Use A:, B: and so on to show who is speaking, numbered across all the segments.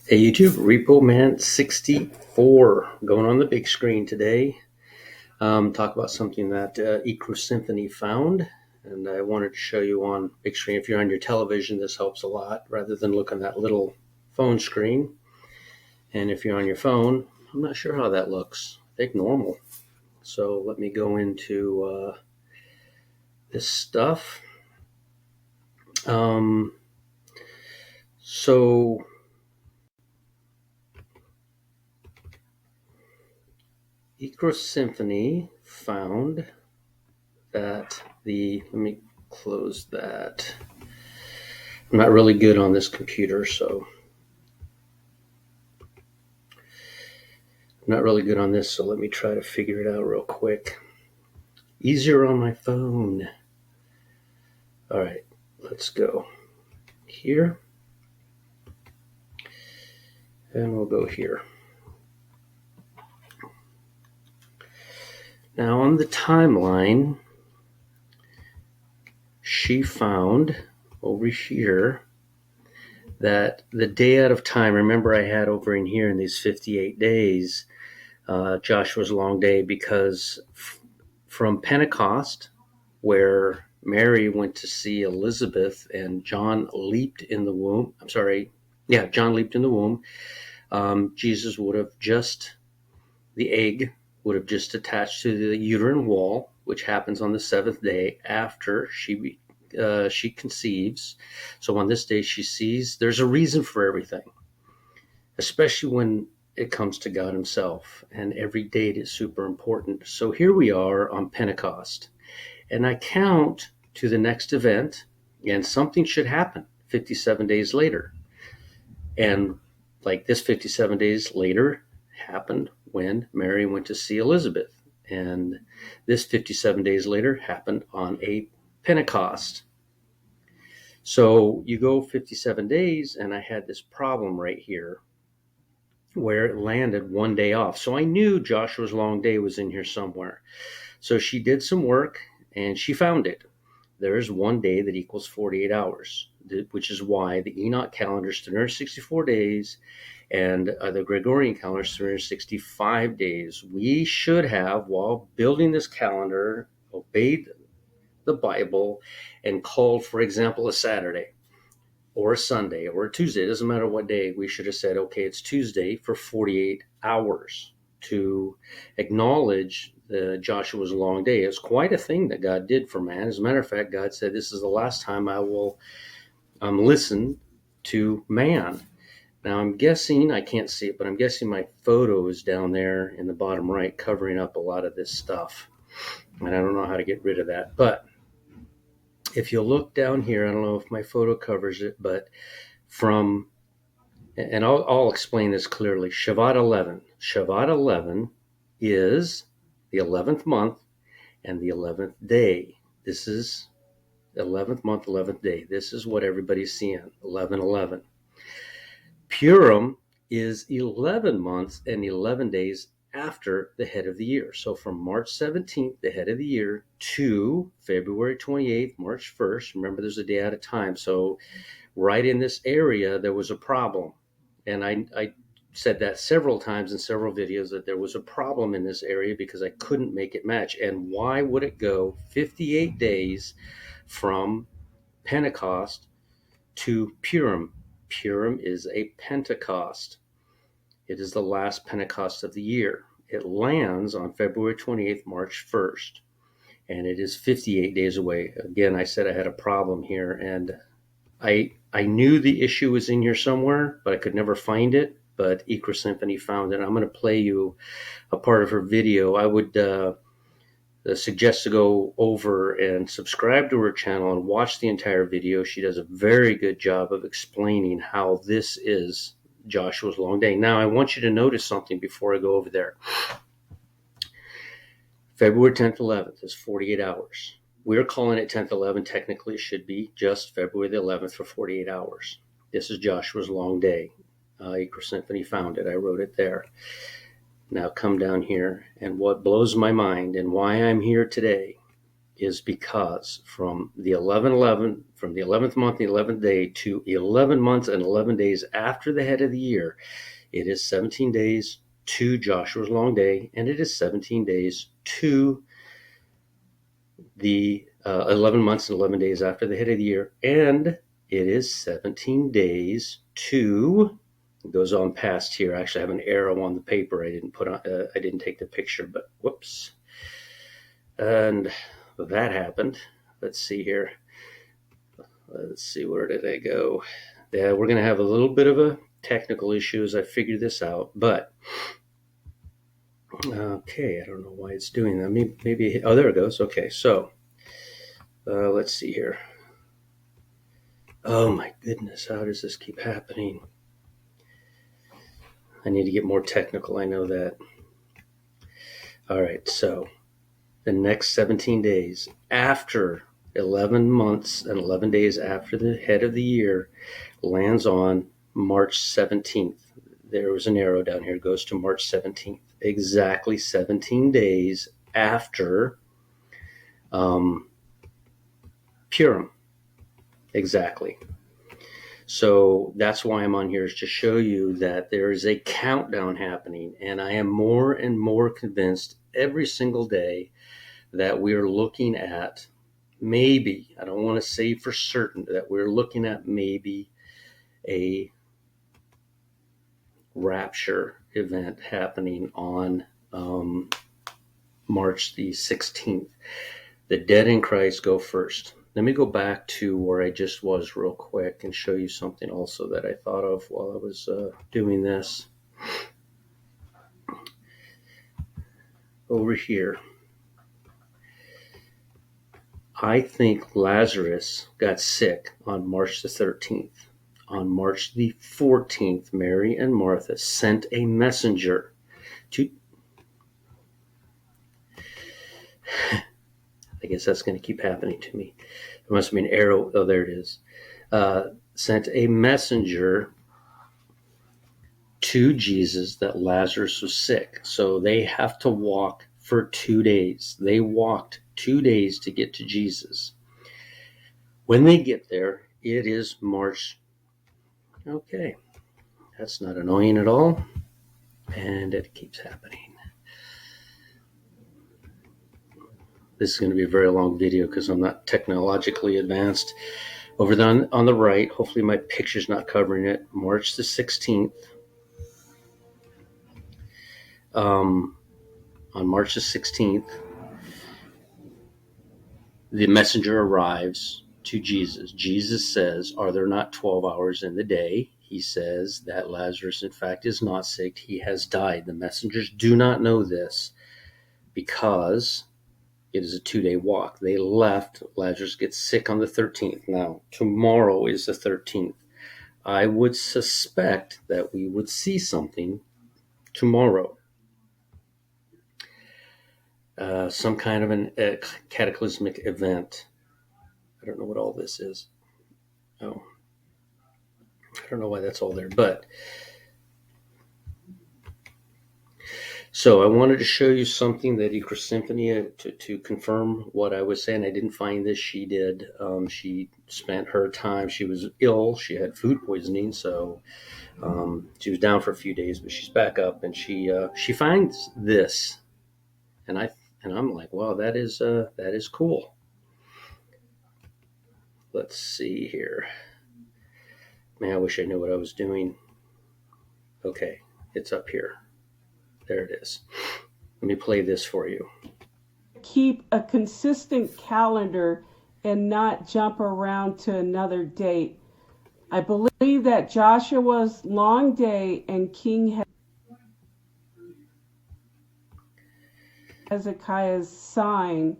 A: Hey YouTube, Repo Man 64 going on the big screen today. Talk about something that Symphony found, and I wanted to show you on big screen. If you're on your television, this helps a lot rather than looking at that little phone screen. And if you're on your phone, I'm not sure how that looks. I think normal. So let me go into this stuff. So Symphony found that let me close that. I'm not really good on this computer, so let me try to figure it out real quick. Easier on my phone. All right, let's go here. And we'll go here. Now on the timeline, she found over here that the day out of time, remember I had over in here in these 58 days, Joshua's long day, because from Pentecost, where Mary went to see Elizabeth and John leaped in the womb. John leaped in the womb. Jesus would have the egg would have just attached to the uterine wall, which happens on the seventh day after she conceives. So on this day she sees there's a reason for everything, especially when it comes to God himself, and every date is super important. So here we are on Pentecost, and I count to the next event, and something should happen 57 days later. And like this 57 days later happened when Mary went to see Elizabeth. And this 57 days later happened on a Pentecost. So you go 57 days, and I had this problem right here where it landed one day off. So I knew Joshua's long day was in here somewhere. So she did some work, and she found it. There is one day that equals 48 hours, which is why the Enoch calendar is 364 days and the Gregorian calendar is 365 days. We should have, while building this calendar, obeyed the Bible and called, for example, a Saturday or a Sunday or a Tuesday. It doesn't matter what day. We should have said, okay, it's Tuesday for 48 hours to acknowledge Joshua's long day. It's quite a thing that God did for man. As a matter of fact, God said, this is the last time I will listen to man. Now I'm guessing, I can't see it, but I'm guessing my photo is down there in the bottom right covering up a lot of this stuff. And I don't know how to get rid of that. But if you look down here, I don't know if my photo covers it, but and I'll explain this clearly. Shabbat 11. Shabbat 11 is the 11th month and the 11th day. This is 11th month, 11th day. This is what everybody's seeing, 11/11. Purim is 11 months and 11 days after the head of the year. So from March 17th, the head of the year, to February 28th, March 1st. Remember, there's a day at a time. So right in this area, there was a problem. And I said that several times in several videos, that there was a problem in this area because I couldn't make it match. And why would it go 58 days from Pentecost to Purim? Purim is a Pentecost. It is the last Pentecost of the year. It lands on February 28th, March 1st, and it is 58 days away. Again, I said I had a problem here, and I knew the issue was in here somewhere, but I could never find it. But Symphony found it. I'm going to play you a part of her video. I would suggest to go over and subscribe to her channel and watch the entire video. She does a very good job of explaining how this is Joshua's long day. Now, I want you to notice something before I go over there. February 10th, 11th is 48 hours. We're calling it 10th, 11th. Technically, it should be just February the 11th for 48 hours. This is Joshua's long day. Symphony found it. I wrote it there. Now come down here, and what blows my mind and why I'm here today is because from the 11 from the 11th month, the 11th day to 11 months and 11 days after the head of the year, it is 17 days to Joshua's long day, and it is 17 days to the 11 months and 11 days after the head of the year, and it is 17 days to, it goes on past here. I actually have an arrow on the paper. I didn't take the picture, but whoops. And that happened. Let's see here. Let's see, where did I go? Yeah, we're going to have a little bit of a technical issue as I figure this out, but okay, I don't know why it's doing that. Maybe oh, there it goes. Okay, so let's see here. Oh my goodness, how does this keep happening? I need to get more technical, I know that. All right, so the next 17 days after 11 months and 11 days after the head of the year lands on March 17th. There was an arrow down here, goes to March 17th. Exactly 17 days after Purim. Exactly. So that's why I'm on here, is to show you that there is a countdown happening, and I am more and more convinced every single day that we're looking at maybe, I don't want to say for certain, that we're looking at maybe a rapture event happening on March the 16th. The dead in Christ go first. Let me go back to where I just was real quick and show you something also that I thought of while I was doing this. Over here, I think Lazarus got sick on March the 13th. On March the 14th, Mary and Martha sent a messenger to... I guess that's going to keep happening to me. There must be an arrow. Oh, there it is. Sent a messenger to Jesus that Lazarus was sick. So they have to walk for 2 days. They walked 2 days to get to Jesus. When they get there, it is March. Okay, that's not annoying at all. And it keeps happening. This is going to be a very long video because I'm not technologically advanced. Over there on the right, hopefully my picture's not covering it, March the 16th. On March the 16th, the messenger arrives to Jesus. Jesus says, are there not 12 hours in the day? He says that Lazarus, in fact, is not sick. He has died. The messengers do not know this because it is a 2-day walk. They left. Lazarus gets sick on the 13th. Now, tomorrow is the 13th. I would suspect that we would see something tomorrow. Some kind of a cataclysmic event. I don't know what all this is. Oh, I don't know why that's all there, but so I wanted to show you something that Symphony to confirm what I was saying. I didn't find this. She did. She spent her time. She was ill. She had food poisoning, so she was down for a few days, but she's back up, and she finds this, and I'm like, wow, that is cool. Let's see here. Man, I wish I knew what I was doing. Okay, it's up here. There it is. Let me play this for you.
B: Keep a consistent calendar and not jump around to another date. I believe that Joshua's long day and King Hezekiah's sign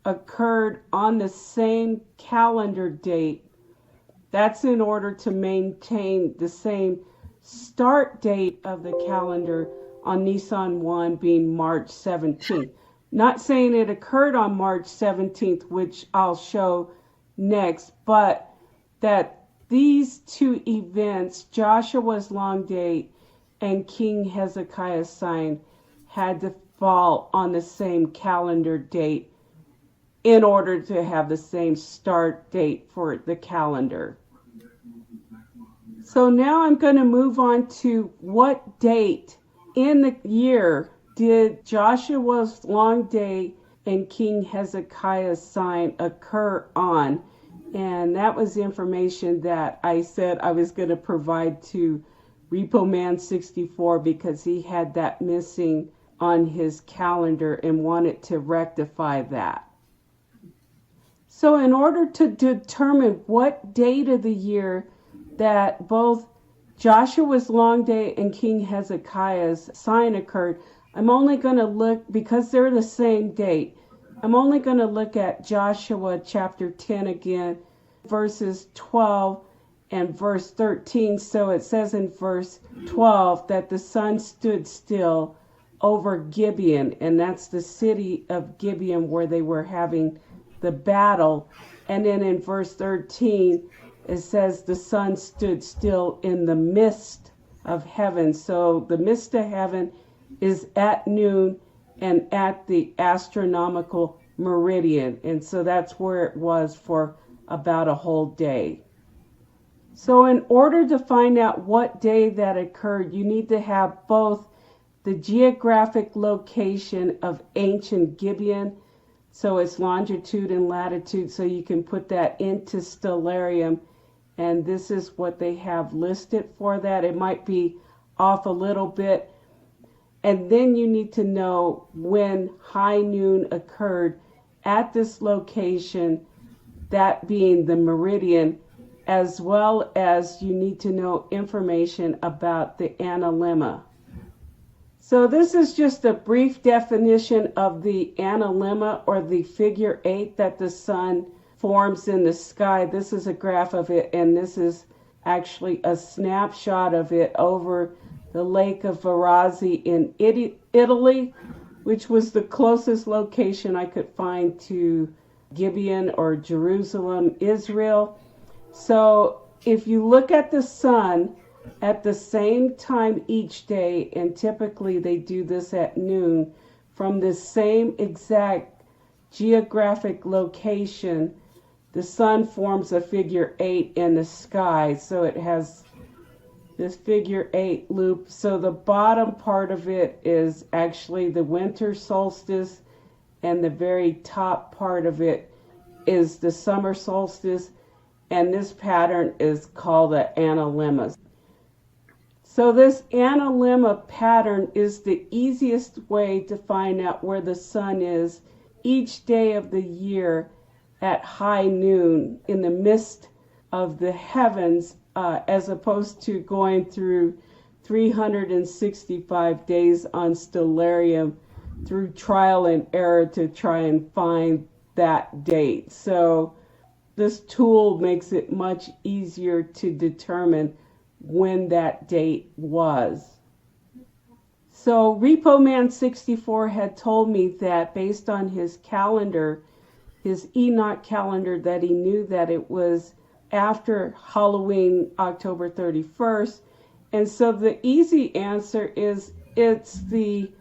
B: occurred on the same calendar date. That's in order to maintain the same start date of the calendar on Nisan 1 being March 17th. Not saying it occurred on March 17th, which I'll show next, but that these two events, Joshua's long day and King Hezekiah's sign, had to fall on the same calendar date in order to have the same start date for the calendar. So now I'm going to move on to what date in the year did Joshua's long day and King Hezekiah's sign occur on? And that was information that I said I was going to provide to Repo Man 64 because he had that missing on his calendar and wanted to rectify that. So in order to determine what date of the year that both Joshua's long day and King Hezekiah's sign occurred, I'm only going to look, because they're the same date, I'm only going to look at Joshua chapter 10 again, verses 12 and verse 13. So it says in verse 12 that the sun stood still over Gibeon, and that's the city of Gibeon where they were having the battle. And then in verse 13, it says the sun stood still in the midst of heaven. So the midst of heaven is at noon and at the astronomical meridian. And so that's where it was for about a whole day. So in order to find out what day that occurred, you need to have both the geographic location of ancient Gibeon, so it's longitude and latitude, so you can put that into stellarium, and this is what they have listed for that. It might be off a little bit. And then you need to know when high noon occurred at this location, that being the meridian, as well as you need to know information about the analemma. So this is just a brief definition of the analemma, or the figure 8 that the sun forms in the sky. This is a graph of it, and this is actually a snapshot of it over the Lake of Varazzi in Italy, which was the closest location I could find to Gibeon or Jerusalem, Israel. So if you look at the sun at the same time each day, and typically they do this at noon, from the same exact geographic location, the sun forms a figure 8 in the sky. So it has this figure 8 loop. So the bottom part of it is actually the winter solstice, and the very top part of it is the summer solstice, and this pattern is called the analemma. So this analemma pattern is the easiest way to find out where the sun is each day of the year at high noon in the midst of the heavens, as opposed to going through 365 days on stellarium through trial and error to try and find that date. So this tool makes it much easier to determine when that date was. So Repo Man 64 had told me that based on his calendar, his Enoch calendar, that he knew that it was after Halloween, October 31st. And so the easy answer is it's the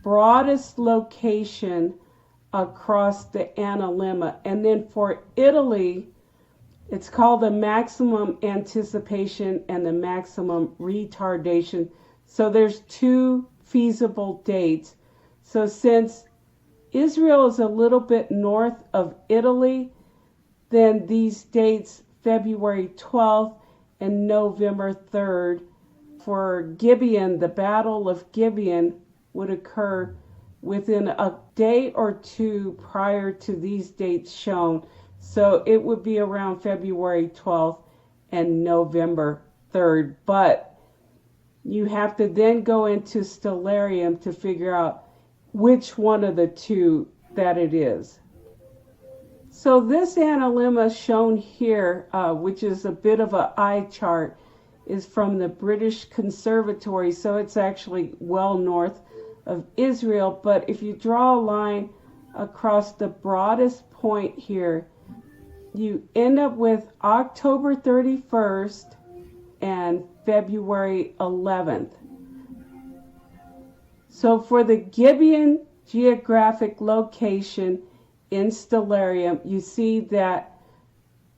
B: broadest location across the analemma. And then for Italy, it's called the maximum anticipation and the maximum retardation. So there's two feasible dates. So since Israel is a little bit north of Italy, then these dates, February 12th and November 3rd, for Gibeon, the Battle of Gibeon would occur within a day or two prior to these dates shown. So it would be around February 12th and November 3rd. But you have to then go into stellarium to figure out which one of the two that it is. So this analemma shown here, which is a bit of an eye chart, is from the British Conservatory. So it's actually well north of Israel. But if you draw a line across the broadest point here, you end up with October 31st and February 11th. So for the Gibeon geographic location in stellarium, you see that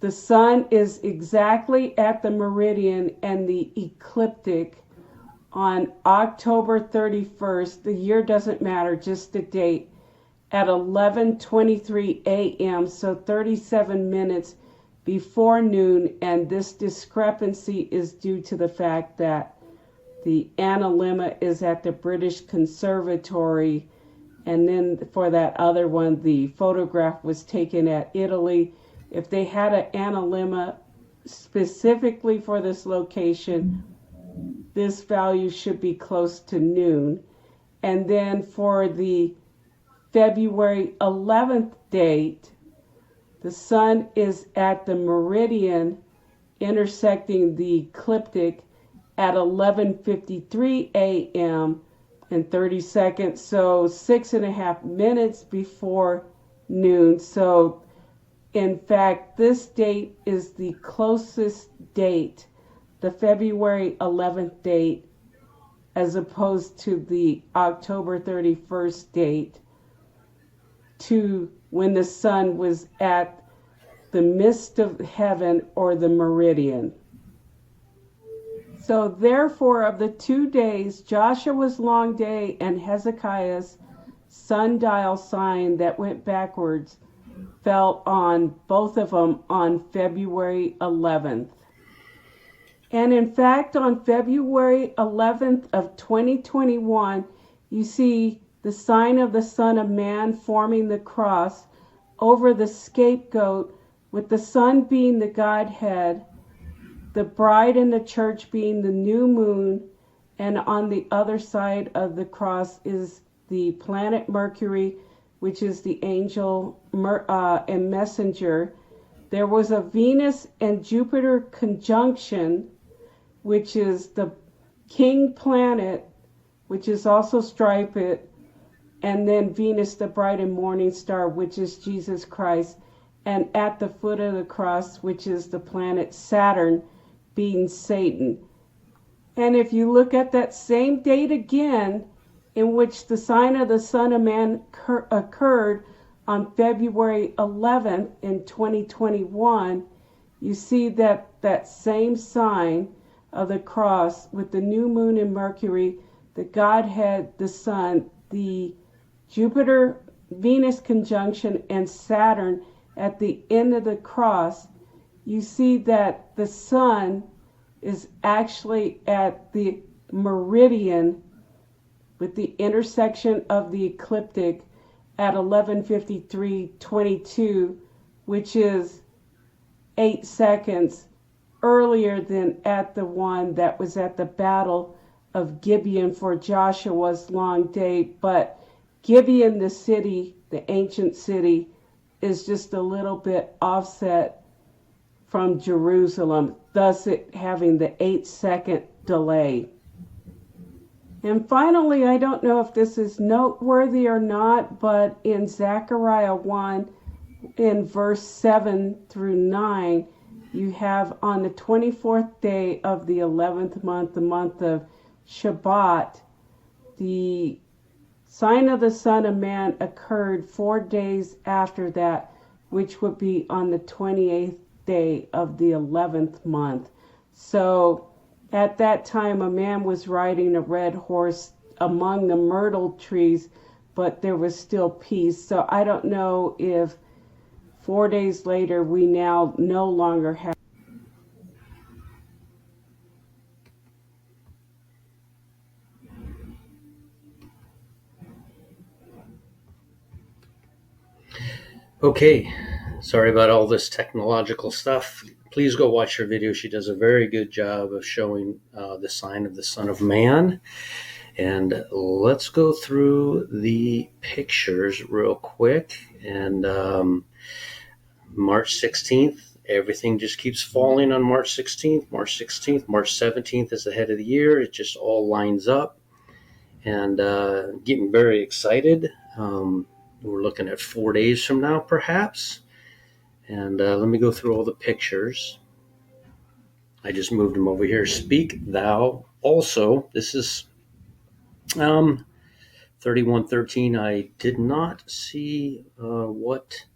B: the sun is exactly at the meridian and the ecliptic on October 31st. The year doesn't matter, just the date, at 11:23 a.m., so 37 minutes before noon, and this discrepancy is due to the fact that the analemma is at the British Conservatory, and then for that other one, the photograph was taken at Italy. If they had an analemma specifically for this location, this value should be close to noon. And then for the February 11th date, the sun is at the meridian intersecting the ecliptic at 11:53 a.m. and 30 seconds, so 6.5 minutes before noon. So in fact, this date is the closest date, the February 11th date, as opposed to the October 31st date, to when the sun was at the midst of heaven or the meridian. So therefore, of the 2 days, Joshua's long day and Hezekiah's sundial sign that went backwards fell on both of them on February 11th. And in fact, on February 11th of 2021, you see the sign of the Son of Man forming the cross over the scapegoat, with the sun being the Godhead, the bride and the church being the new moon, and on the other side of the cross is the planet Mercury, which is the angel and messenger. There was a Venus and Jupiter conjunction, which is the king planet, which is also striped, and then Venus, the bright and morning star, which is Jesus Christ, and at the foot of the cross, which is the planet Saturn, being Satan. And if you look at that same date again, in which the sign of the Son of Man occurred on February 11th in 2021, you see that that same sign of the cross with the new moon and Mercury, the Godhead, the Sun, the Jupiter Venus conjunction, and Saturn at the end of the cross. You see that the sun is actually at the meridian with the intersection of the ecliptic at 11:53:22, which is 8 seconds earlier than at the one that was at the Battle of Gibeon for Joshua's long day. But Gibeon, the city, the ancient city, is just a little bit offset from Jerusalem, thus it having the 8-second delay. And finally, I don't know if this is noteworthy or not, but in Zechariah 1, in verse 7 through 9, you have on the 24th day of the 11th month, the month of Shabbat, the sign of the Son of Man occurred 4 days after that, which would be on the 28th day of the 11th month. So at that time, a man was riding a red horse among the myrtle trees, but there was still peace. So I don't know if 4 days later we now no longer have.
A: Okay, sorry about all this technological stuff. Please go watch her video. She does a very good job of showing the sign of the Son of Man. And let's go through the pictures real quick. And March 16th, everything just keeps falling on March 16th. March 16th, March 17th is the head of the year. It just all lines up. And getting very excited. We're looking at 4 days from now, perhaps. And let me go through all the pictures. I just moved them over here. Speak thou also. This is 31:13. I did not see what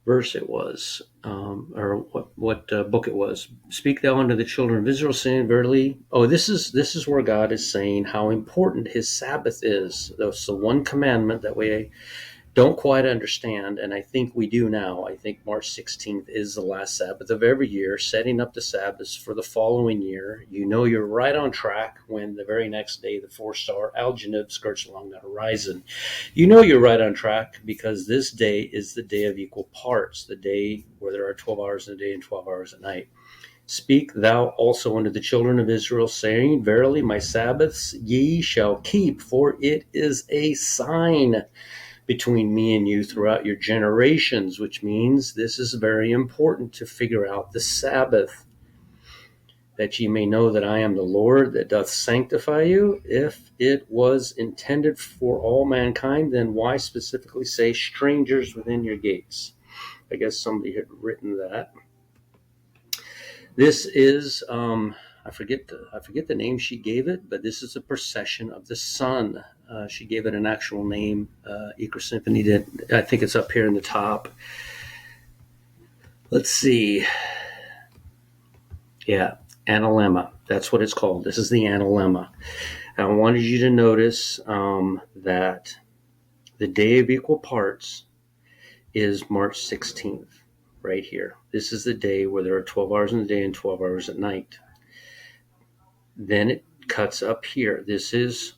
A: verse it was, or what book it was. Speak thou unto the children of Israel, saying, verily. Oh, this is where God is saying how important His Sabbath is. That's the one commandment that we don't quite understand, and I think we do now. I think March 16th is the last Sabbath of every year, setting up the Sabbaths for the following year. You know you're right on track when the very next day the four-star algenib skirts along the horizon. You know you're right on track because this day is the day of equal parts, the day where there are 12 hours in a day and 12 hours at night. Speak thou also unto the children of Israel, saying, verily my Sabbaths ye shall keep, for it is a sign between me and you throughout your generations, which means this is very important to figure out the Sabbath, that ye may know that I am the Lord that doth sanctify you. If it was intended for all mankind, then why specifically say strangers within your gates? I guess somebody had written that. This is I forget the name she gave it, but this is a procession of the sun. She gave it an actual name. Eager Symphony did. I think it's up here in the top. Let's see. Yeah, analemma. That's what it's called. This is the analemma. I wanted you to notice that the day of equal parts is March 16th, right here. This is the day where there are 12 hours in the day and 12 hours at night. Then it cuts up here. This is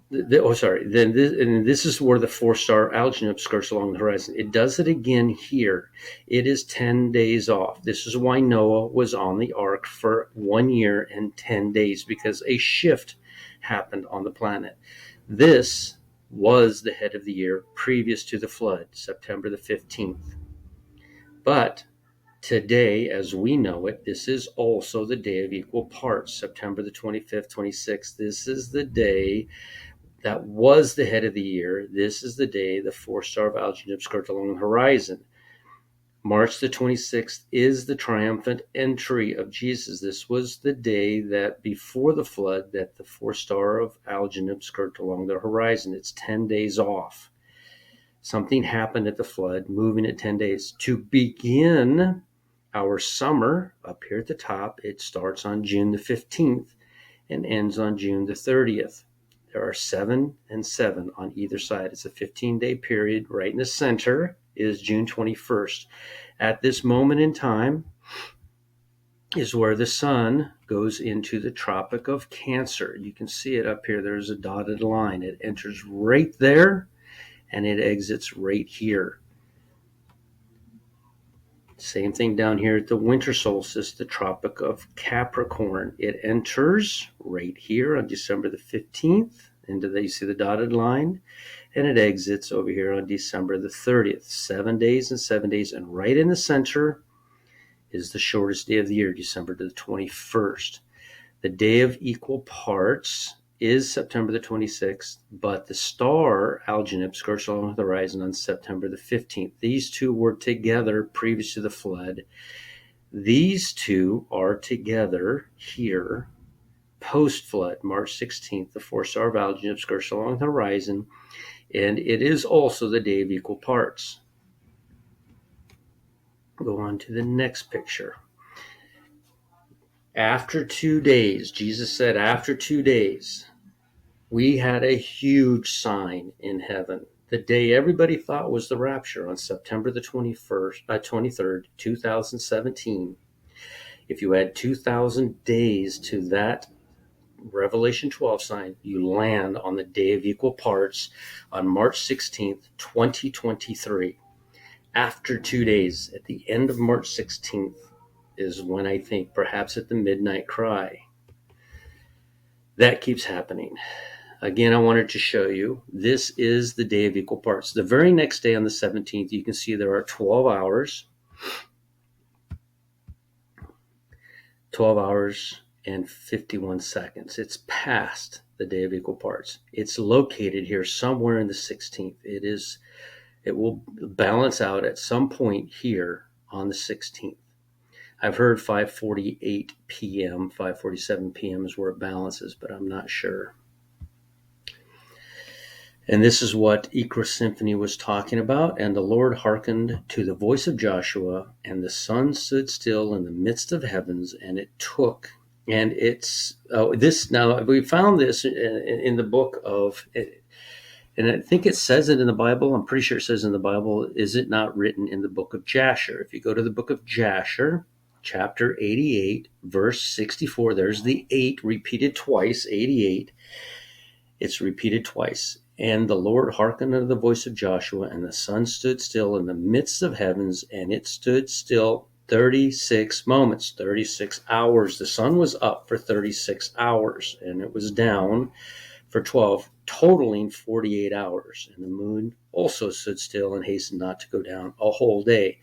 A: this is where the four-star algenib skirts along the horizon. It does it again here. It is 10 days off. This is why Noah was on the ark for 1 year and 10 days, because a shift happened on the planet. This was the head of the year previous to the flood, September the 15th. But today, as we know it, this is also the day of equal parts, September the 25th, 26th. This is the day that was the head of the year. This is the day the four-star of algenib skirts along the horizon. March the 26th is the triumphant entry of Jesus. This was the day that before the flood that the four-star of algenib skirts along the horizon. It's 10 days off. Something happened at the flood, moving it 10 days. To begin our summer, up here at the top, it starts on June the 15th and ends on June the 30th. There are 7 and 7 on either side. It's a 15-day period. Right in the center is June 21st. At this moment in time is where the sun goes into the Tropic of Cancer. You can see it up here. There's a dotted line. It enters right there and it exits right here. Same thing down here at the winter solstice, the Tropic of Capricorn. It enters right here on December the 15th. You see the dotted line, and it exits over here on December the 30th. 7 days and 7 days, and right in the center is the shortest day of the year, December the 21st. The day of equal parts is September the 26th, but the star algenib skirts along the horizon on September the 15th. These two were together previous to the flood. These two are together here post-flood, March 16th. The four-star of algenib skirts along the horizon, and it is also the day of equal parts. Go on to the next picture. After 2 days, Jesus said, after 2 days, we had a huge sign in heaven. The day everybody thought was the rapture on September the 23rd, 2017. If you add 2,000 days to that Revelation 12 sign, you land on the day of equal parts on March 16th, 2023. After 2 days, at the end of March 16th, is when I think perhaps at the midnight cry. That keeps happening. Again, I wanted to show you, this is the day of equal parts. The very next day on the 17th, you can see there are 12 hours and 51 seconds. It's past the day of equal parts. It's located here somewhere in the 16th. It will balance out at some point here on the 16th. I've heard 5:48 p.m., 5:47 p.m. is where it balances, but I'm not sure. And this is what Ikra Symphony was talking about. And the Lord hearkened to the voice of Joshua, and the sun stood still in the midst of heavens, and it took. And it's this now we found this in the book of, and I think it says it in the Bible. I'm pretty sure it says in the Bible. Is it not written in the book of Jasher? If you go to the book of Jasher, chapter 88, verse 64, there's the 8 repeated twice, 88. It's repeated twice. And the Lord hearkened unto the voice of Joshua, and the sun stood still in the midst of heavens, and it stood still 36 moments, 36 hours. The sun was up for 36 hours, and it was down for 12, totaling 48 hours. And the moon also stood still and hastened not to go down a whole day.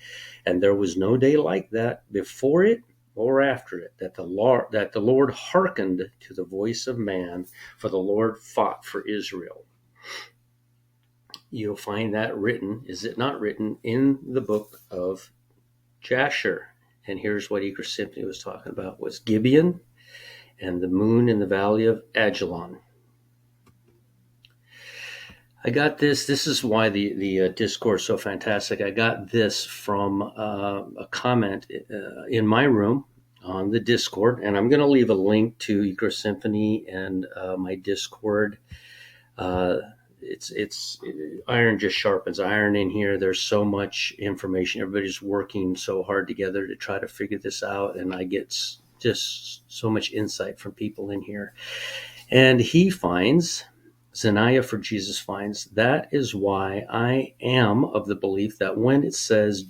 A: And there was no day like that before it or after it, that the Lord hearkened to the voice of man, for the Lord fought for Israel. You'll find that written, is it not written, in the book of Jasher. And here's what Ikra Symphony was talking about, was Gibeon and the moon in the valley of Ajalon. I got this. This is why the Discord is so fantastic. I got this from a comment in my room on the Discord, and I'm going to leave a link to Ikra Symphony and my Discord. It's iron just sharpens iron in here. There's so much information. Everybody's working so hard together to try to figure this out, and I get just so much insight from people in here. And he finds, Zaniah for Jesus finds, that is why I am of the belief that when it says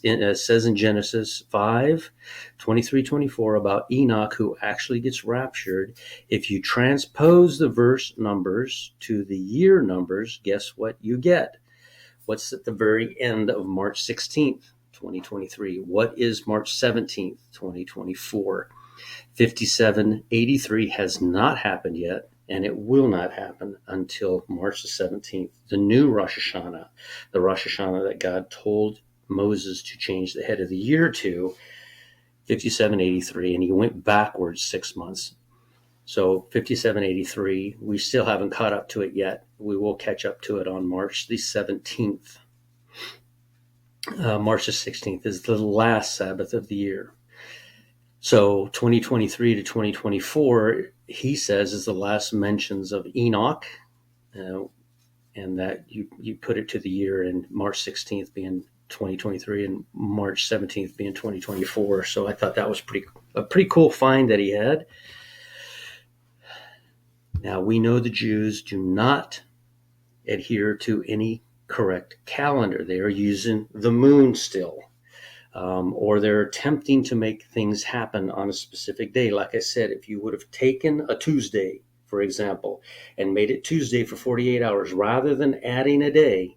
A: in Genesis 5, 23, 24 about Enoch who actually gets raptured, if you transpose the verse numbers to the year numbers, guess what you get? What's at the very end of March 16th, 2023? What is March 17th, 2024? 5783 has not happened yet, and it will not happen until March the 17th, the new Rosh Hashanah, the Rosh Hashanah that God told Moses to change the head of the year to, 5783, and he went backwards 6 months. So 5783, we still haven't caught up to it yet. We will catch up to it on March the 17th. March the 16th is the last Sabbath of the year. So 2023 to 2024, he says, is the last mentions of Enoch, and that you put it to the year, and March 16th being 2023 and March 17th being 2024. So I thought that was a pretty cool find that he had. Now, we know the Jews do not adhere to any correct calendar. They are using the moon still. Or they're attempting to make things happen on a specific day. Like I said, if you would have taken a Tuesday, for example, and made it Tuesday for 48 hours, rather than adding a day,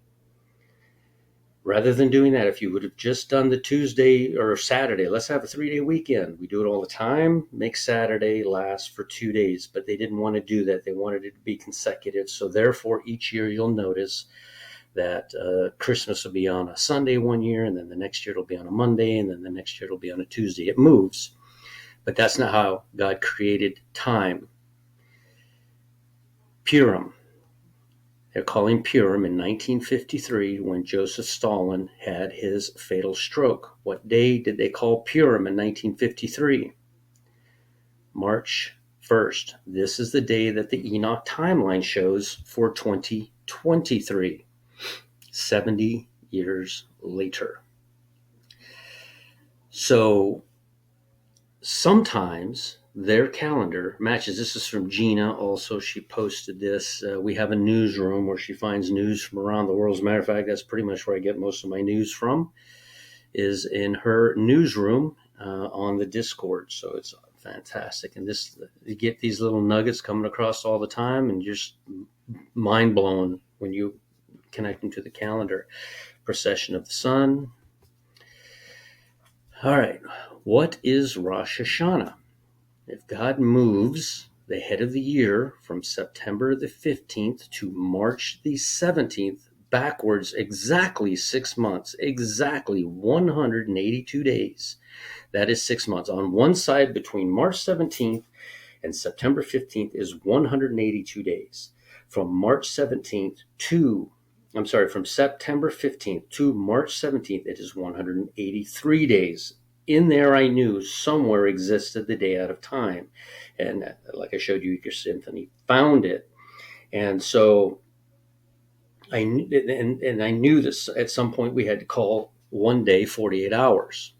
A: rather than doing that, if you would have just done the Tuesday or Saturday, let's have a 3-day weekend. We do it all the time, make Saturday last for 2 days, but they didn't want to do that. They wanted it to be consecutive. So therefore, each year you'll notice that Christmas will be on a Sunday one year, and then the next year it'll be on a Monday, and then the next year it'll be on a Tuesday. It moves, but that's not how God created time. Purim. They're calling Purim in 1953 when Joseph Stalin had his fatal stroke. What day did they call Purim in 1953? March 1st. This is the day that the Enoch timeline shows for 2023. 70 years later. So sometimes their calendar matches. This is from Gina. Also, she posted this. We have a newsroom where she finds news from around the world. As a matter of fact, that's pretty much where I get most of my news from, is in her newsroom on the Discord. So it's fantastic. And this, you get these little nuggets coming across all the time, and just mind blowing when you connect them to the calendar. Precession of the sun. All right, what is Rosh Hashanah? If God moves the head of the year from September the 15th to March the 17th, backwards exactly 6 months, exactly 182 days, that is 6 months. On one side, between March 17th and September 15th is 182 days. from March 17th to, I'm sorry, from September 15th to March 17th, it is 183 days. In there, I knew somewhere existed the day out of time. And like I showed you, your symphony found it. And so and I knew this at some point we had to call one day 48 hours.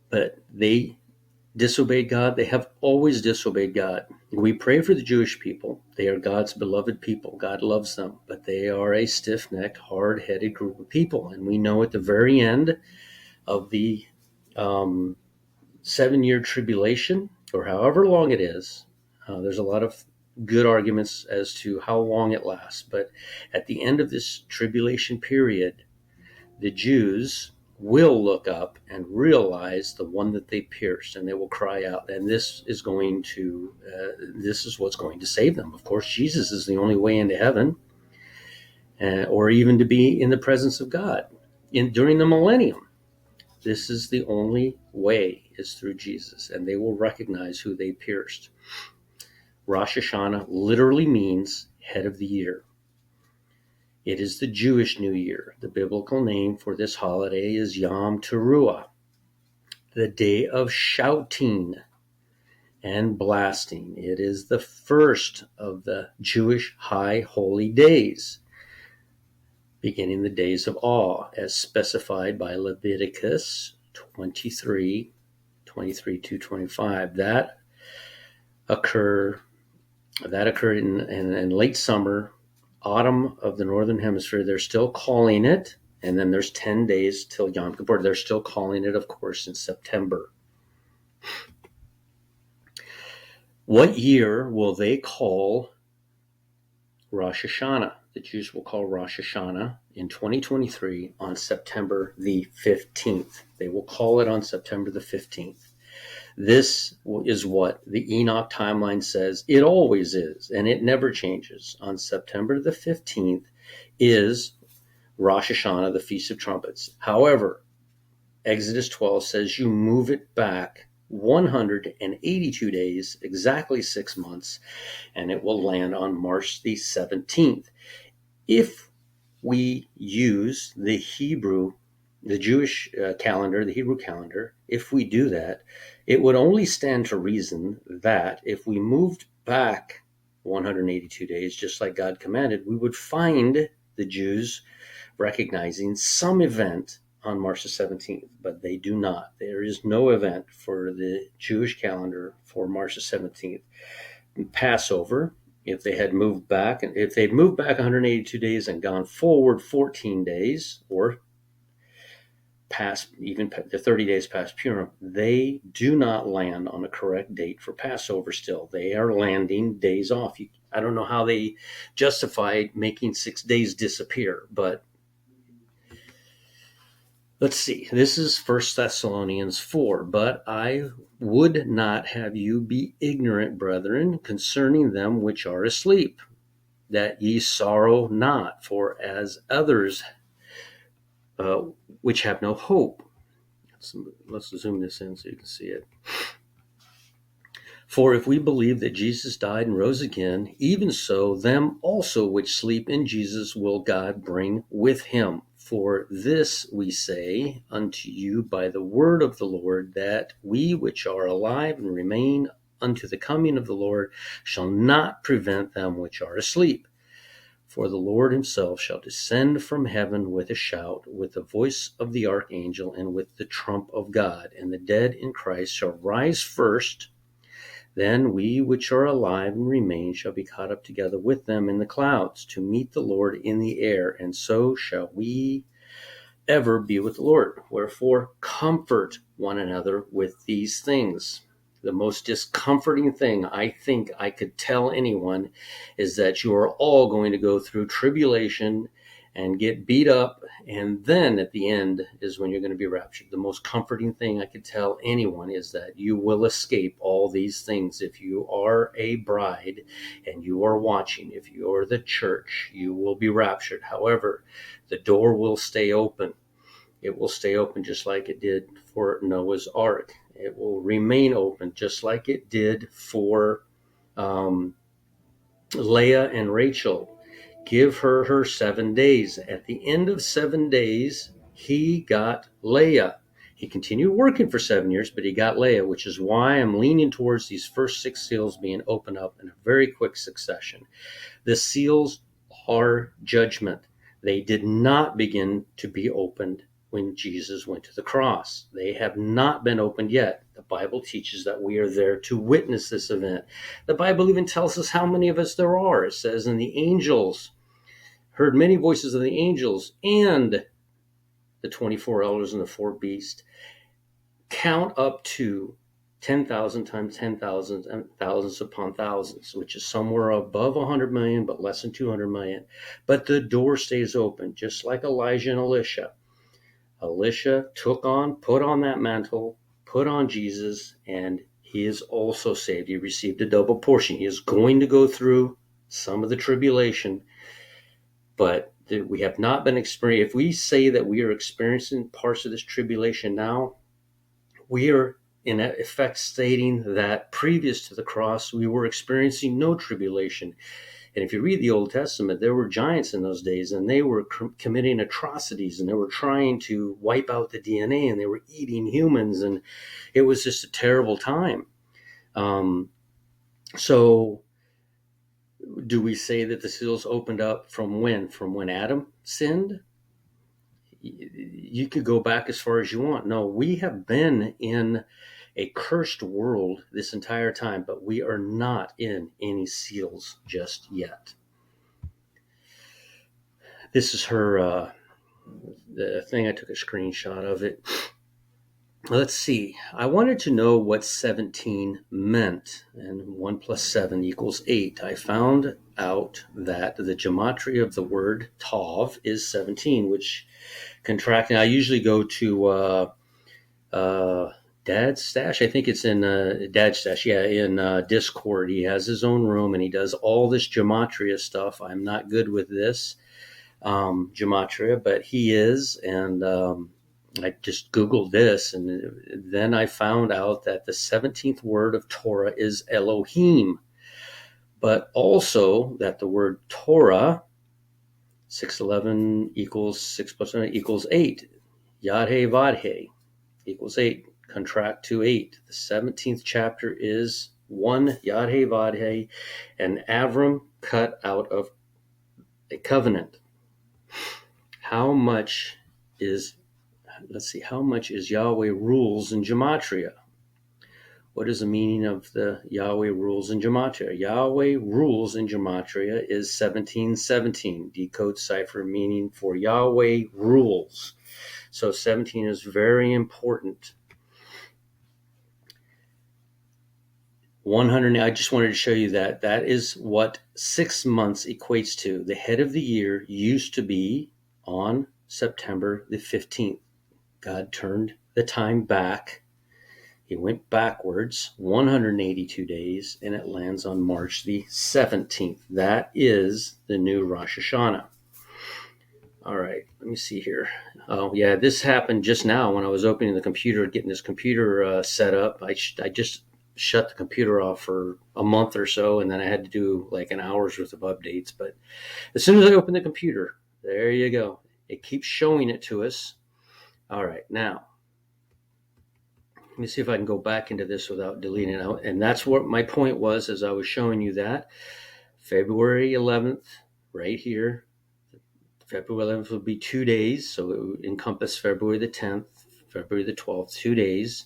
A: But they disobeyed God. They have always disobeyed God. We pray for the Jewish people. They are God's beloved people. God loves them, but they are a stiff-necked, hard-headed group of people. And we know at the very end of the 7-year tribulation, or however long it is, there's a lot of good arguments as to how long it lasts. But at the end of this tribulation period, the Jews will look up and realize the one that they pierced, and they will cry out. And this is what's going to save them. Of course, Jesus is the only way into heaven, or even to be in the presence of God during the millennium. This is the only way, is through Jesus, and they will recognize who they pierced. Rosh Hashanah literally means head of the year. It is the Jewish New Year. The biblical name for this holiday is Yom Teruah, the day of shouting and blasting. It is the first of the Jewish high holy days, beginning the days of awe, as specified by Leviticus 23 to 25. That occurred in late summer, autumn of the northern hemisphere. They're still calling it, and then there's 10 days till Yom Kippur. They're still calling it, of course, in September. What year will they call Rosh Hashanah? The Jews will call Rosh Hashanah in 2023 on September the 15th. They will call it on September the 15th. This is what the Enoch timeline says it always is, and it never changes. On September the 15th is Rosh Hashanah, the Feast of Trumpets. However, Exodus 12 says you move it back 182 days, exactly 6 months, and it will land on March the 17th. If we use the Jewish calendar, the Hebrew calendar, if we do that, it would only stand to reason that if we moved back 182 days, just like God commanded, we would find the Jews recognizing some event on March the 17th, but they do not. There is no event for the Jewish calendar for March the 17th. Passover, if they'd moved back 182 days and gone forward 14 days, or past even the 30 days past Purim, they do not land on a correct date for Passover still. They are landing days off. I don't know how they justify making 6 days disappear, but let's see. This is 1 Thessalonians 4. But I would not have you be ignorant, brethren, concerning them which are asleep, that ye sorrow not, for as others which have no hope. Let's zoom this in so you can see it. For if we believe that Jesus died and rose again, even so them also which sleep in Jesus will God bring with him. For this we say unto you by the word of the Lord, that we which are alive and remain unto the coming of the Lord shall not prevent them which are asleep. For the Lord himself shall descend from heaven with a shout, with the voice of the archangel, and with the trump of God. And the dead in Christ shall rise first. Then we which are alive and remain shall be caught up together with them in the clouds to meet the Lord in the air, and so shall we ever be with the Lord. Wherefore, comfort one another with these things. The most discomforting thing I think I could tell anyone is that you are all going to go through tribulation and get beat up, and then at the end is when you're going to be raptured. The most comforting thing I could tell anyone is that you will escape all these things. If you are a bride and you are watching, if you are the church, you will be raptured. However, the door will stay open. It will stay open just like it did for Noah's Ark. It will remain open just like it did for Leah and Rachel. Give her her 7 days. At the end of 7 days, he got Leah. He continued working for 7 years, but he got Leah, which is why I'm leaning towards these first six seals being opened up in a very quick succession. The seals are judgment. They did not begin to be opened when Jesus went to the cross. They have not been opened yet. The Bible teaches that we are there to witness this event. The Bible even tells us how many of us there are. It says, and the angels heard many voices of the angels and the 24 elders and the four beasts count up to 10,000 times 10,000 and thousands upon thousands, which is somewhere above 100 million, but less than 200 million. But the door stays open, just like Elijah and Elisha. Elisha put on that mantle, put on Jesus, and he is also saved. He received a double portion. He is going to go through some of the tribulation, but we have not been experiencing. If we say that we are experiencing parts of this tribulation now, we are in effect stating that previous to the cross, we were experiencing no tribulation. And if you read the Old Testament, there were giants in those days, and they were committing atrocities, and they were trying to wipe out the DNA, and they were eating humans, and it was just a terrible time. So do we say that the seals opened up from when? From when Adam sinned? You could go back as far as you want. No, we have been in a cursed world this entire time, but we are not in any seals just yet. This is her, the thing. I took a screenshot of it. Let's see. I wanted to know what 17 meant, and 1 plus 7 equals 8. I found out that the gematria of the word Tov is 17, which contracting. I usually go to Dad's Stash. I think it's in Dad's Stash. Yeah, in Discord. He has his own room and he does all this gematria stuff. I'm not good with this gematria, but he is. And I just Googled this, and then I found out that the 17th word of Torah is Elohim, but also that the word Torah, 611 equals 6 plus 1 equals 8. Yad-He Vad-He equals 8. Contract to 8. The 17th chapter is 1 Yad-He Vad-He, and Avram cut out of a covenant. How much is Yahweh rules in gematria? What is the meaning of the Yahweh rules in gematria? Yahweh rules in gematria is 1717. Decode cipher meaning for Yahweh rules. So 17 is very important. 100. I just wanted to show you that. That is what 6 months equates to. The head of the year used to be on September the 15th. God turned the time back. He went backwards 182 days, and it lands on March the 17th. That is the new Rosh Hashanah. All right, let me see here. Oh, yeah, this happened just now when I was opening the computer, getting this computer set up. I just shut the computer off for a month or so, and then I had to do like an hour's worth of updates. But as soon as I opened the computer, there you go. It keeps showing it to us. All right, now, let me see if I can go back into this without deleting it out. And that's what my point was as I was showing you that. February 11th, right here. February 11th will be 2 days, so it would encompass February the 10th, February the 12th, 2 days,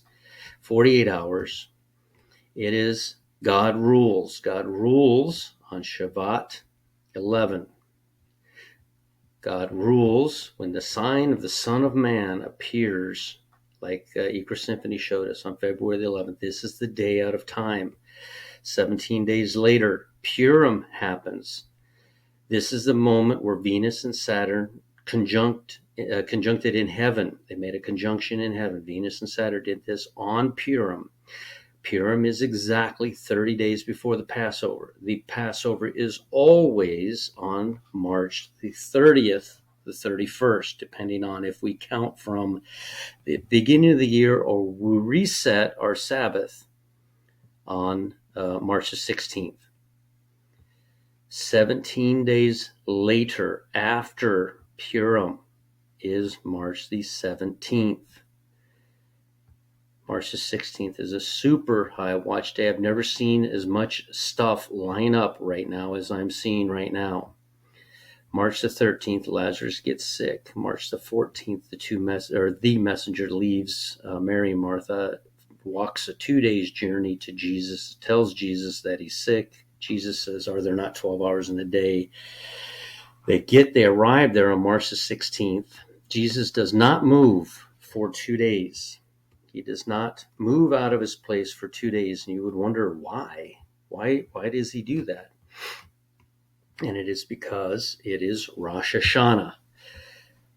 A: 48 hours. It is God rules. God rules on Shabbat 11. God rules when the sign of the Son of Man appears, like Eager Symphony showed us on February the 11th. This is the day out of time. 17 days later, Purim happens. This is the moment where Venus and Saturn conjuncted in heaven. They made a conjunction in heaven. Venus and Saturn did this on Purim. Purim is exactly 30 days before the Passover. The Passover is always on March the 30th, the 31st, depending on if we count from the beginning of the year or we reset our Sabbath on March the 16th. 17 days later, after Purim, is March the 17th. March the 16th is a super high watch day. I've never seen as much stuff line up right now as I'm seeing right now. March the 13th, Lazarus gets sick. March the 14th, the messenger leaves Mary and Martha, walks a 2 days journey to Jesus, tells Jesus that he's sick. Jesus says, "Are there not 12 hours in the day?" They arrive there on March the 16th. Jesus does not move for 2 days. He does not move out of his place for 2 days, and you would wonder why. Why does he do that? And it is because it is Rosh Hashanah.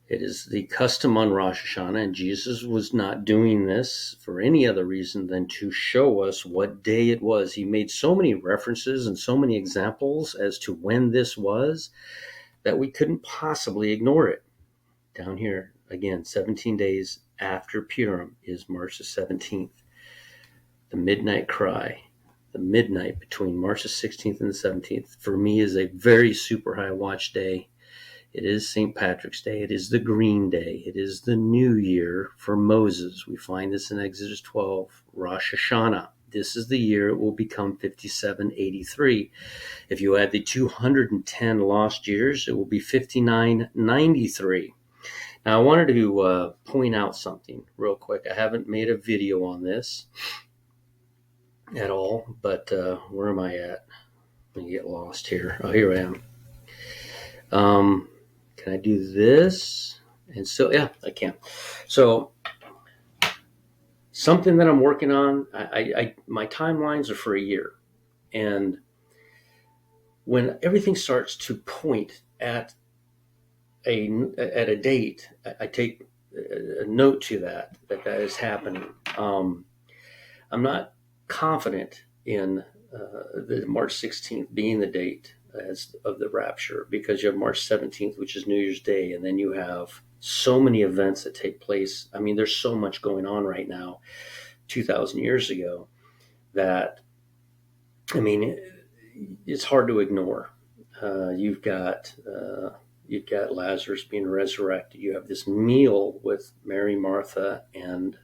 A: It is the custom on Rosh Hashanah, and Jesus was not doing this for any other reason than to show us what day it was. He made so many references and so many examples as to when this was that we couldn't possibly ignore it. Down here, again, 17 days after Purim is March the 17th. The midnight cry, the midnight between March the 16th and the 17th, for me is a very super high watch day. It is St. Patrick's Day. It is the Green Day. It is the New Year for Moses. We find this in Exodus 12. Rosh Hashanah. This is the year it will become 5783. If you add the 210 lost years, it will be 5993. Now, I wanted to point out something real quick. I haven't made a video on this at all, but where am I at? Let me get lost here. Oh, here I am. Can I do this? And so, yeah, I can. So, something that I'm working on, my timelines are for a year. And when everything starts to point at a date, I take a note to that is happening. I'm not confident in the March 16th being the date as of the rapture, because you have March 17th, which is New Year's Day, and then you have so many events that take place. I mean, there's so much going on right now, 2,000 years ago, that, I mean, it's hard to ignore. You've got Lazarus being resurrected. You have this meal with Mary, Martha, and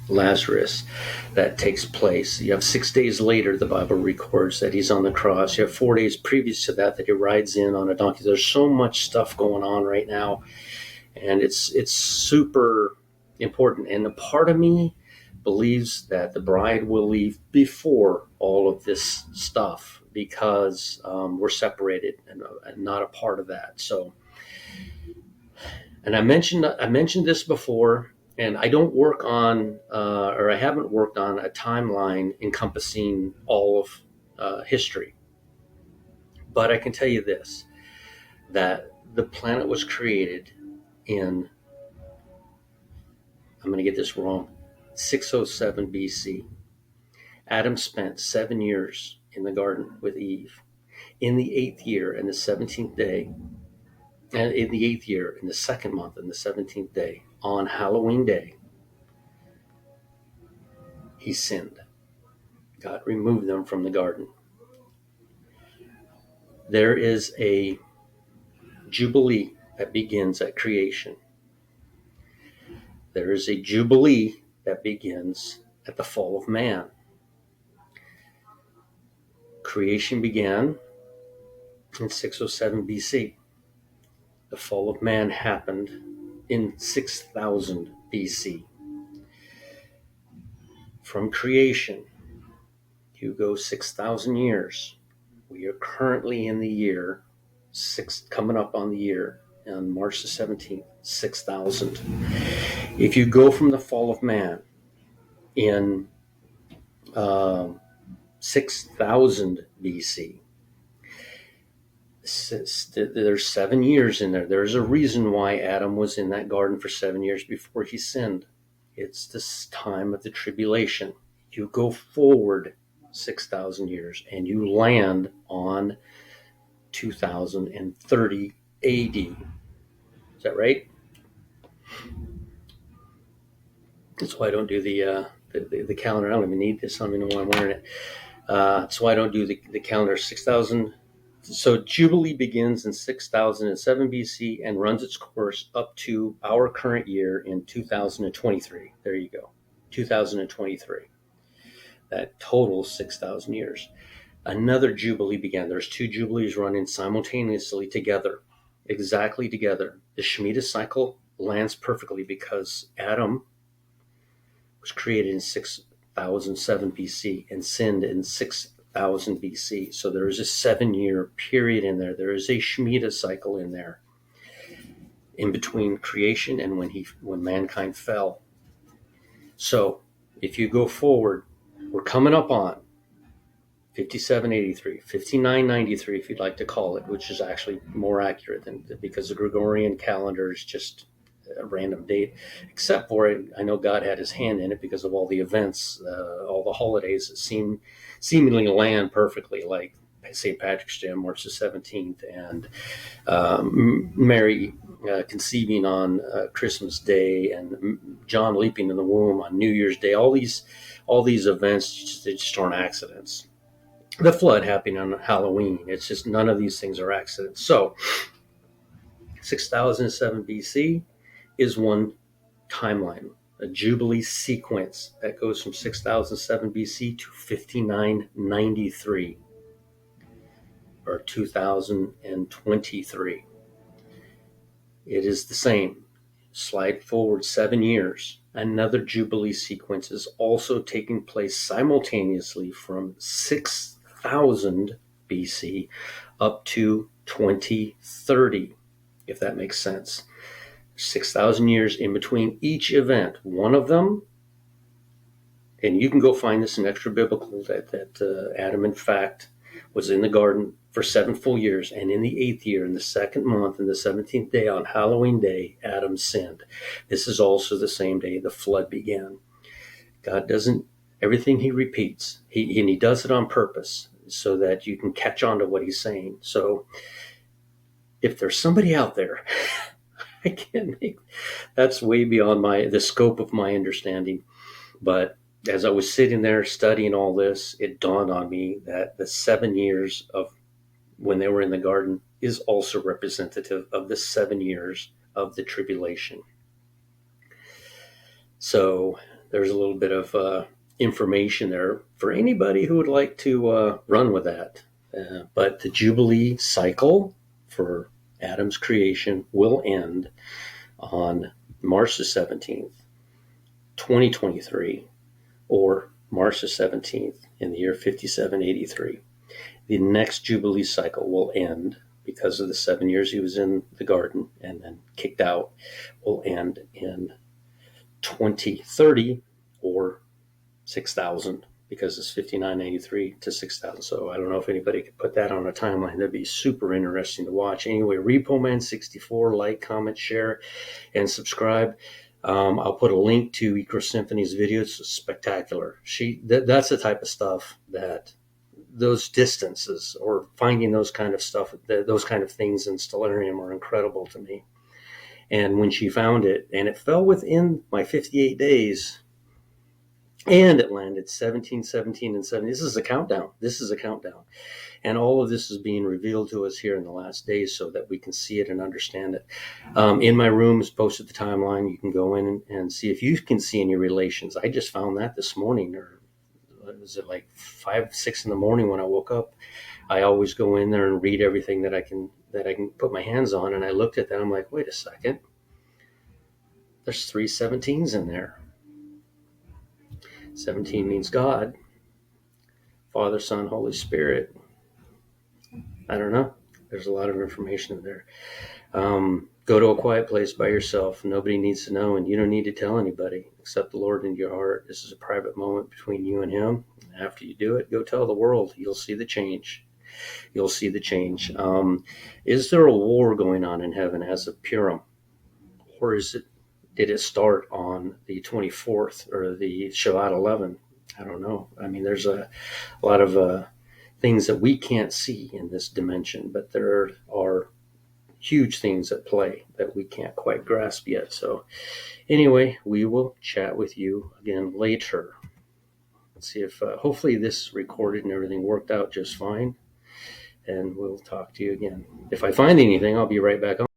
A: Lazarus that takes place. You have 6 days later, the Bible records that he's on the cross. You have 4 days previous to that he rides in on a donkey. There's so much stuff going on right now, and it's super important. And a part of me believes that the bride will leave before all of this stuff, because we're separated and not a part of that. So, and I mentioned this before, and I don't work on, or I haven't worked on a timeline encompassing all of history. But I can tell you this, that the planet was created in, I'm going to get this wrong, 607 BC. Adam spent 7 years in the garden with Eve. In the 8th year and the 17th day, and in the 8th year, in the 2nd month, and the 17th day, on Halloween Day, he sinned. God removed them from the garden. There is a jubilee that begins at creation. There is a jubilee that begins at the fall of man. Creation began in 607 BC. The fall of man happened in 6000 BC. From creation, you go 6,000 years. We are currently in the year coming up on the year on March the 17th, 6,000. If you go from the fall of man in 6,000 BC, there's 7 years in there. There's a reason why Adam was in that garden for 7 years before he sinned. It's this time of the tribulation. You go forward 6,000 years and you land on 2030 AD. Is that right? That's why I don't do the calendar. I don't even need this. I don't even know why I'm wearing it. That's why I don't do the calendar. 6,000 So Jubilee begins in 6007 BC and runs its course up to our current year in 2023. There you go, 2023. That totals 6,000 years. Another Jubilee began. There's two Jubilees running simultaneously together, exactly together. The Shemitah cycle lands perfectly because Adam was created in 6007 BC and sinned in 6000 BC. So there is a 7-year period in there. There is a Shemitah cycle in there in between creation and when mankind fell. So if you go forward, we're coming up on 5783, 5993, if you'd like to call it, which is actually more accurate than because the Gregorian calendar is just a random date, except for it. I know God had his hand in it because of all the events, all the holidays that seemingly land perfectly, like St. Patrick's Day on March the 17th, and Mary conceiving on Christmas Day, and John leaping in the womb on New Year's Day. All these events, they just aren't accidents. The flood happening on Halloween. It's just none of these things are accidents. So 6007 BC is one timeline, a Jubilee sequence that goes from 6007 BC to 5993 or 2023. It is the same. Slide forward 7 years. Another Jubilee sequence is also taking place simultaneously from 6000 BC up to 2030, if that makes sense. 6,000 years in between each event. One of them, and you can go find this in extra biblical, that Adam, in fact, was in the garden for 7 full years, and in the 8th year, in the 2nd month, in the 17th day, on Halloween Day, Adam sinned. This is also the same day the flood began. God doesn't, everything he repeats, and he does it on purpose so that you can catch on to what he's saying. So if there's somebody out there, I can't make, that's way beyond the scope of my understanding. But as I was sitting there studying all this, it dawned on me that the 7 years of when they were in the garden is also representative of the 7 years of the tribulation. So there's a little bit of information there for anybody who would like to run with that. But the Jubilee cycle for Adam's creation will end on March the 17th, 2023, or March the 17th in the year 5783. The next Jubilee cycle will end because of the 7 years he was in the garden and then kicked out, will end in 2030 or 6,000 because it's 5983 to 6,000. So I don't know if anybody could put that on a timeline. That'd be super interesting to watch. Anyway, RepoMan64, like, comment, share, and subscribe. I'll put a link to Ecro Symphony's video. It's spectacular. That's the type of stuff that those distances or finding those kind of stuff, those kind of things in Stellarium are incredible to me. And when she found it, and it fell within my 58 days, and it landed 17, 17, and 7. This is a countdown. And all of this is being revealed to us here in the last days so that we can see it and understand it. In my room is posted the timeline. You can go in and see if you can see any relations. I just found that this morning, or was it like 5, 6 in the morning when I woke up? I always go in there and read everything that I can put my hands on. And I looked at that. I'm like, wait a second. There's 3 17s in there. 17 means God, Father, Son, Holy Spirit. I don't know. There's a lot of information in there. Go to a quiet place by yourself. Nobody needs to know, and you don't need to tell anybody except the Lord in your heart. This is a private moment between you and him. After you do it, go tell the world. You'll see the change. Is there a war going on in heaven as of Purim? Or did it start on the 24th or the Shabbat 11? I don't know. I mean, there's a lot of things that we can't see in this dimension, but there are huge things at play that we can't quite grasp yet. So anyway, we will chat with you again later. Let's see if hopefully this recorded and everything worked out just fine. and we'll talk to you again. If I find anything, I'll be right back on.